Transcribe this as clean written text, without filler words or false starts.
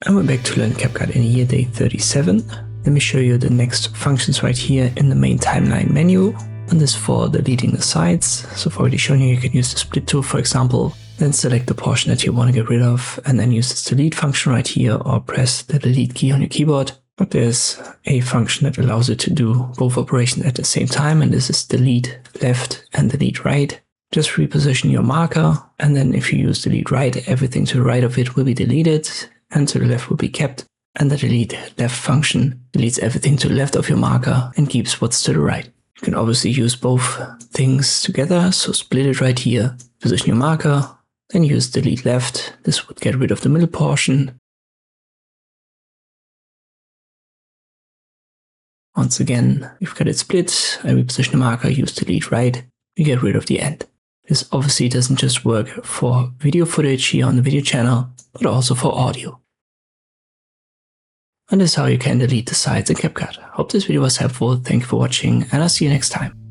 And we're back to learn CapCut in year day 37. Let me show you the next functions right here in the main timeline menu. And this for deleting the sides. So I've already shown you can use the split tool, for example, then select the portion that you want to get rid of and then use this delete function right here or press the delete key on your keyboard. But there's a function that allows you to do both operations at the same time, and this is delete left and delete right. Just reposition your marker, and then if you use delete right, everything to the right of it will be deleted and to the left will be kept. And the delete left function deletes everything to the left of your marker and keeps what's to the right. You can obviously use both things together, so split it right here, position your marker, then use delete left. This would get rid of the middle portion. Once again, we've got it split, I reposition the marker, use delete right, we get rid of the end. This obviously doesn't just work for video footage here on the video channel, but also for audio. And this is how you can delete the sides in CapCut. Hope this video was helpful, thank you for watching, and I'll see you next time.